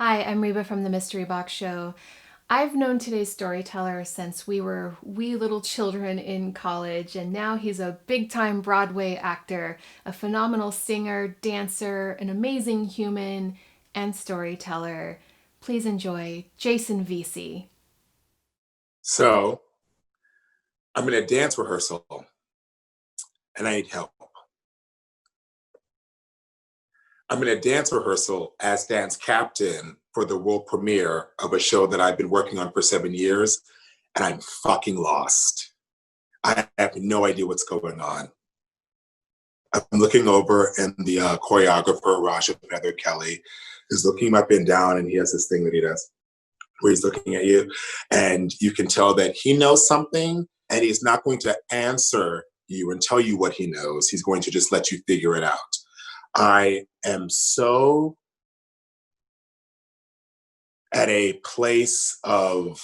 Hi, I'm Reba from the Mystery Box Show. I've known today's storyteller since we were wee little children in college, and now he's a big time Broadway actor, a phenomenal singer, dancer, an amazing human, and storyteller. Please enjoy Jason Veasey. So I'm in a dance rehearsal and I need help. I'm in a dance rehearsal as dance captain for the world premiere of a show that I've been working on for 7 years, and I'm fucking lost. I have no idea what's going on. I'm looking over, and the choreographer, Raja Feather Kelly, is looking up and down, and he has this thing that he does where he's looking at you, and you can tell that he knows something, and he's not going to answer you and tell you what he knows. He's going to just let you figure it out. I am so at a place of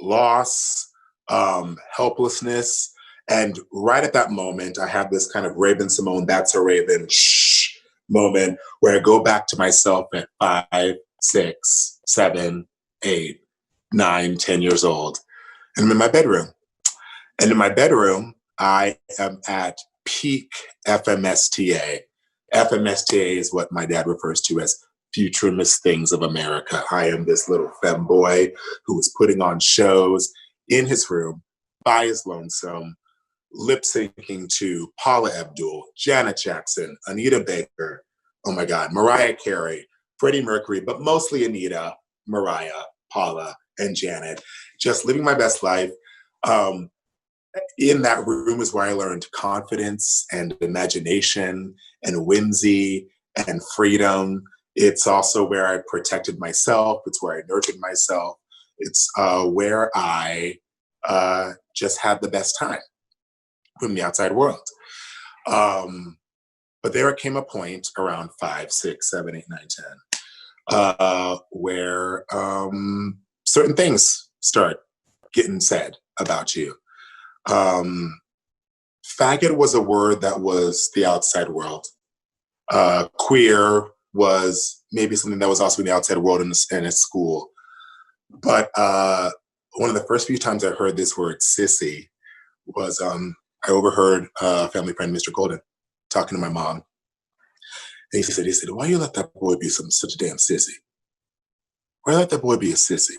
loss, helplessness. And right at that moment, I have this kind of Raven Simone, that's a Raven, shh moment where I go back to myself at 5, 6, 7, 8, 9, 10 years old. And I'm in my bedroom. And in my bedroom, I am at peak FMSTA. FMSTA is what my dad refers to as future Miss Things of America. I am this little femboy who was putting on shows in his room by his lonesome, lip syncing to Paula Abdul, Janet Jackson, Anita Baker, oh my God, Mariah Carey, Freddie Mercury, but mostly Anita, Mariah, Paula, and Janet. Just living my best life. Um, in that room is where I learned confidence and imagination and whimsy and freedom. It's also where I protected myself. It's where I nurtured myself. It's where I just had the best time from the outside world. Um, but there came a point around 5, 6, 7, 8, 9, 10, where certain things start getting said about you. Um, Faggot was a word that was the outside world. Queer was maybe something that was also in the outside world in a school. But one of the first few times I heard this word sissy was I overheard a family friend, Mr. Golden, talking to my mom. And he said, why you let that boy be such a damn sissy? Why you let that boy be a sissy?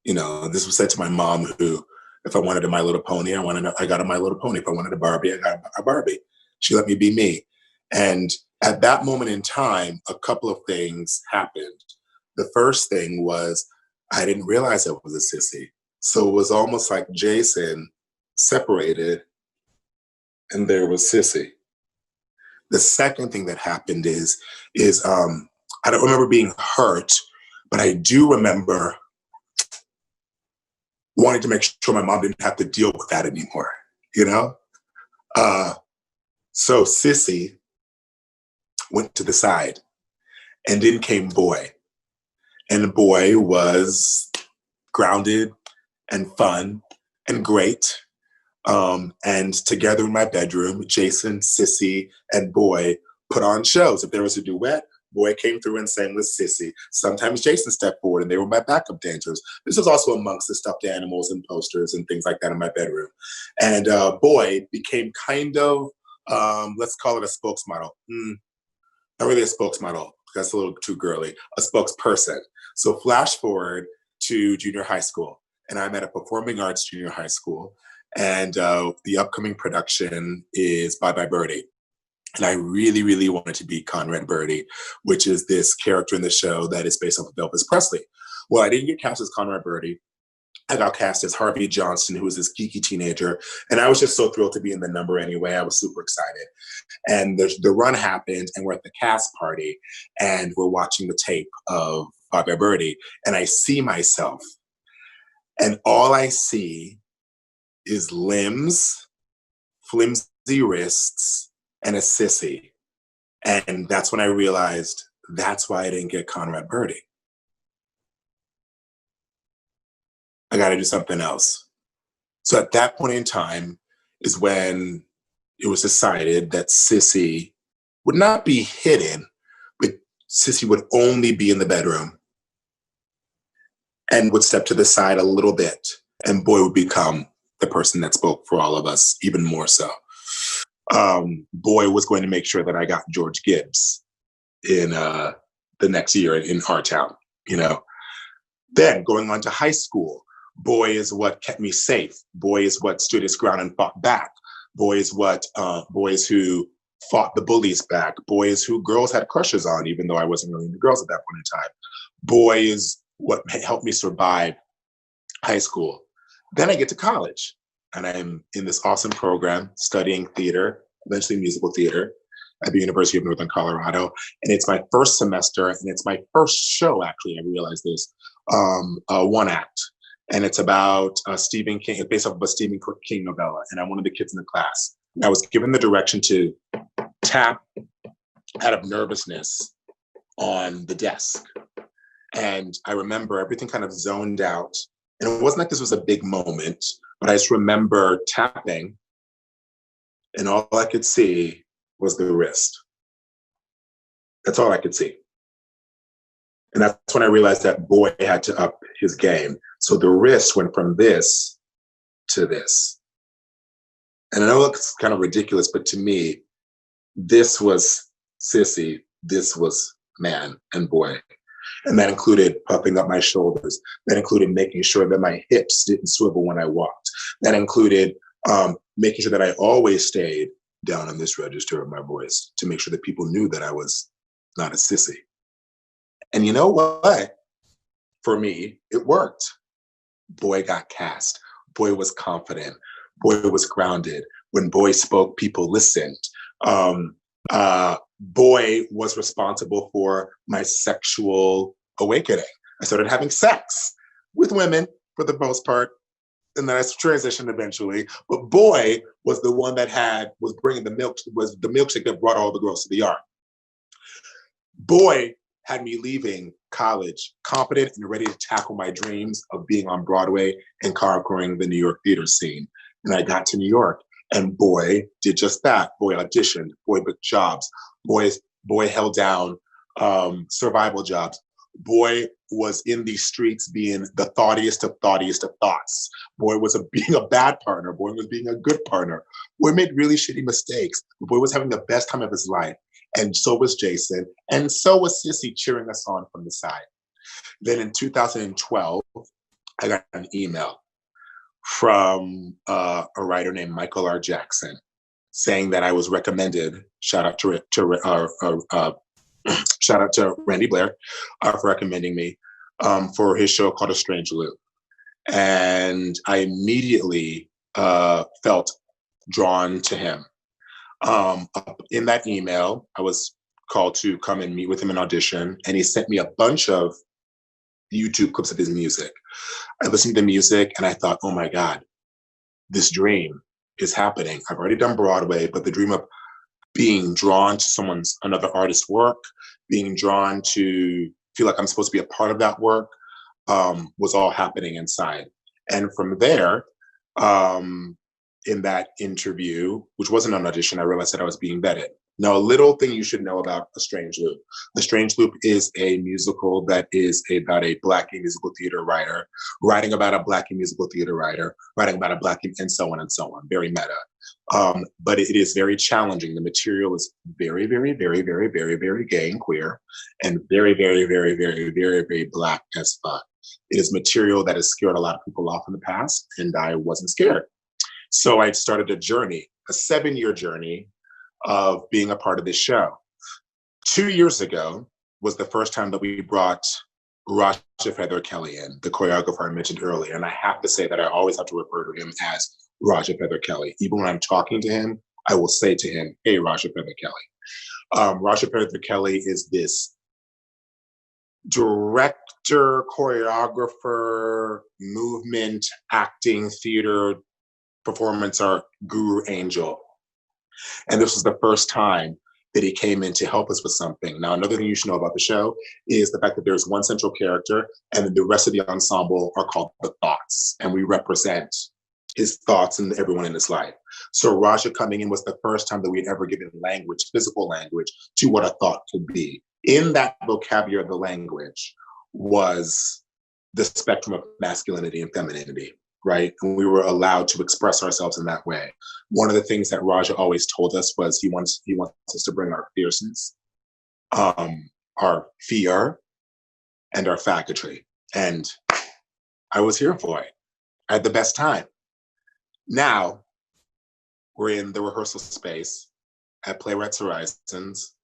You know, this was said to my mom who, if I wanted a My Little Pony, I got a My Little Pony. If I wanted a Barbie, I got a Barbie. She let me be me. And at that moment in time, a couple of things happened. The first thing was I didn't realize I was a sissy. So it was almost like Jason separated and there was Sissy. The second thing that happened is I don't remember being hurt, but I do remember wanting to make sure my mom didn't have to deal with that anymore, you know? Uh, so Sissy went to the side, and then came Boy. And the Boy was grounded and fun and great. And together in my bedroom, Jason, Sissy, and Boy put on shows. If there was a duet, Boy came through and sang with Sissy. Sometimes Jason stepped forward and they were my backup dancers. This was also amongst the stuffed animals and posters and things like that in my bedroom. And Boy became kind of, let's call it a spokesmodel. Not really a spokesmodel, that's a little too girly, a spokesperson. So flash forward to junior high school, and I'm at a performing arts junior high school, and the upcoming production is Bye Bye Birdie. And I really, really wanted to be Conrad Birdie, which is this character in the show that is based off of Elvis Presley. Well, I didn't get cast as Conrad Birdie. I got cast as Harvey Johnson, who was this geeky teenager. And I was just so thrilled to be in the number anyway. I was super excited. And the run happened, and we're at the cast party, and we're watching the tape of Bye Bye Birdie. And I see myself, and all I see is limbs, flimsy wrists, and a sissy. And that's when I realized that's why I didn't get Conrad Birdie. I got to do something else. So at that point in time is when it was decided that Sissy would not be hidden, but Sissy would only be in the bedroom and would step to the side a little bit, and Boy would become the person that spoke for all of us, even more so. Boy was going to make sure that I got George Gibbs in the next year in our town, you know. Then going on to high school, Boy is what kept me safe. Boy is what stood his ground and fought back. Boy is what boys who fought the bullies back. Boy is who girls had crushes on, even though I wasn't really into girls at that point in time. Boy is what helped me survive high school. Then I get to college, and I'm in this awesome program studying theater, eventually musical theater, at the University of Northern Colorado. And it's my first semester, and it's my first show, actually, I realized this, one act. And it's about Stephen King, it's based off of a Stephen King novella. And I'm one of the kids in the class. And I was given the direction to tap out of nervousness on the desk. And I remember everything kind of zoned out. And it wasn't like this was a big moment, but I just remember tapping, and all I could see was the wrist. That's all I could see. And that's when I realized that Boy had to up his game. So the wrist went from this to this. And I know it looks kind of ridiculous, but to me, this was Sissy, this was man and boy. And that included puffing up my shoulders. That included making sure that my hips didn't swivel when I walked. That included making sure that I always stayed down in this register of my voice to make sure that people knew that I was not a sissy. And you know what? For me, it worked. Boy got cast. Boy was confident. Boy was grounded. When Boy spoke, people listened. Boy was responsible for my sexual awakening. I started having sex with women for the most part, and then I transitioned eventually. But Boy was the one that was bringing the milk, was the milkshake that brought all the girls to the yard. Boy had me leaving college confident and ready to tackle my dreams of being on Broadway and conquering the New York theater scene. And I got to New York, and Boy did just that. Boy auditioned. Boy booked jobs. Boy held down survival jobs. Boy was in these streets being the thoughtiest of thoughts. Boy was being a bad partner. Boy was being a good partner. Boy made really shitty mistakes. Boy was having the best time of his life. And so was Jason. And so was Sissy cheering us on from the side. Then in 2012, I got an email from a writer named Michael R. Jackson saying that I was recommended. Shout out to Randy Blair for recommending me for his show called A Strange Loop. And I immediately felt drawn to him. In that email, I was called to come and meet with him in audition, and he sent me a bunch of YouTube clips of his music. I listened to the music and I thought, oh my God, this dream is happening. I've already done Broadway, but the dream of being drawn to another artist's work, being drawn to feel like I'm supposed to be a part of that work, was all happening inside. And from there, in that interview, which wasn't an audition, I realized that I was being vetted. Now, a little thing you should know about A Strange Loop. A Strange Loop is a musical that is about a Black musical theater writer, writing about a Black musical theater writer, writing about a Black, and so on and so on. Very meta. But it is very challenging. The material is very, very, very, very, very, very gay and queer, and very, very, very, very, very, very Black as fuck. It is material that has scared a lot of people off in the past, and I wasn't scared. So I started a journey, a 7-year journey of being a part of this show. 2 years ago was the first time that we brought Raja Feather Kelly in, the choreographer I mentioned earlier. And I have to say that I always have to refer to him as Raja Feather Kelly. Even when I'm talking to him, I will say to him, hey, Raja Feather Kelly. Raja Feather Kelly is this director, choreographer, movement, acting, theater, performance art guru angel. And this was the first time that he came in to help us with something. Now, another thing you should know about the show is the fact that there's one central character and then the rest of the ensemble are called the thoughts. And we represent his thoughts and everyone in his life. So Raja coming in was the first time that we'd ever given language, physical language, to what a thought could be. In that vocabulary of the language was the spectrum of masculinity and femininity, right? And we were allowed to express ourselves in that way. One of the things that Raja always told us was he wants us to bring our fierceness, our fear, and our faggotry. And I was here for it. I had the best time. Now we're in the rehearsal space at Playwrights Horizons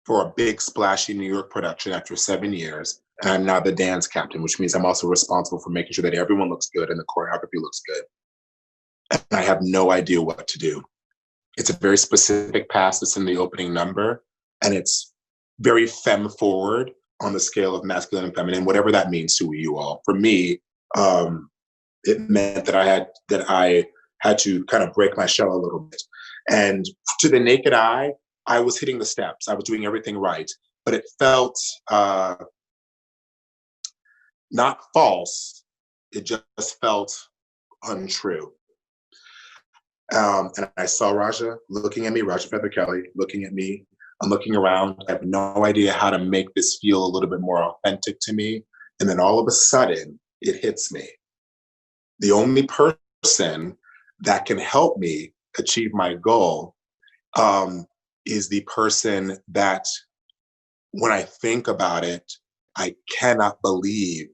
for a big splashy New York production after 7 years. And I'm now the dance captain, which means I'm also responsible for making sure that everyone looks good and the choreography looks good. And I have no idea what to do. It's a very specific pass that's in the opening number, and it's very femme forward on the scale of masculine and feminine, whatever that means to you all. For me, it meant that I had to kind of break my shell a little bit. And to the naked eye, I was hitting the steps. I was doing everything right, but it felt not false. It just felt untrue. And I saw Raja looking at me, Raja Feather Kelly looking at me. I'm looking around. I have no idea how to make this feel a little bit more authentic to me. And then all of a sudden, it hits me. The only person that can help me achieve my goal is the person that, when I think about it, I cannot believe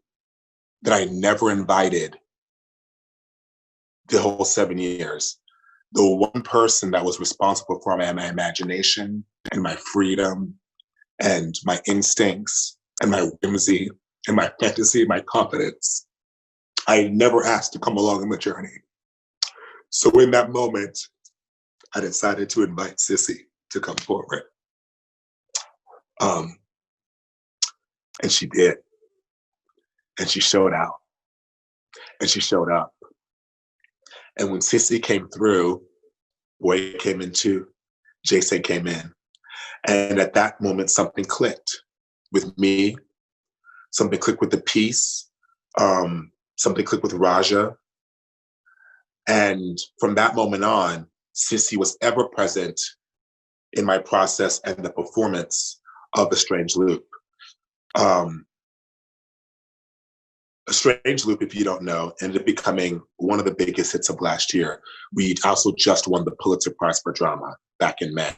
that I never invited the whole 7 years. The one person that was responsible for my imagination and my freedom and my instincts and my whimsy and my fantasy and my confidence, I never asked to come along on the journey. So in that moment, I decided to invite Sissy to come forward. And she did. And she showed out. And she showed up. And when Sissy came through, Boy came in too. Jason came in. And at that moment, something clicked with me. Something clicked with the piece. Something clicked with Raja. And from that moment on, Sissy was ever present in my process and the performance of The Strange Loop. A Strange Loop, if you don't know, ended up becoming one of the biggest hits of last year. We also just won the Pulitzer Prize for Drama back in May.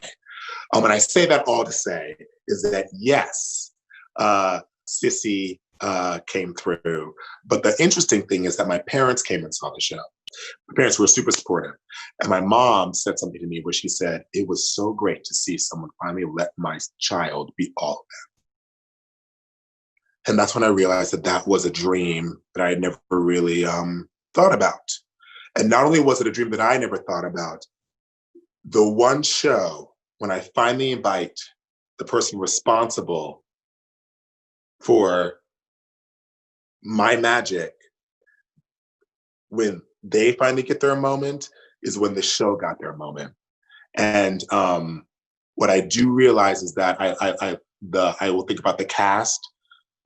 And I say that all to say is that, yes, Sissy came through. But the interesting thing is that my parents came and saw the show. My parents were super supportive. And my mom said something to me where she said, it was so great to see someone finally let my child be all of them. And that's when I realized that that was a dream that I had never really thought about. And not only was it a dream that I never thought about, the one show when I finally invite the person responsible for my magic, when they finally get their moment, is when the show got their moment. And what I do realize is that I will think about the cast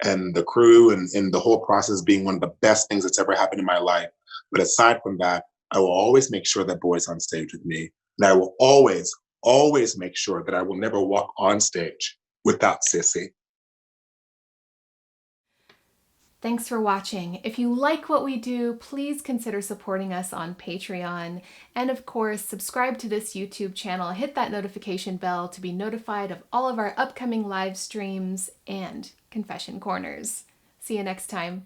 and the crew and the whole process being one of the best things that's ever happened in my life. But aside from that, I will always make sure that Boy's on stage with me. And I will always, always make sure that I will never walk on stage without Sissy. Thanks for watching. If you like what we do, please consider supporting us on Patreon. And of course, subscribe to this YouTube channel, hit that notification bell to be notified of all of our upcoming live streams and confession corners. See you next time.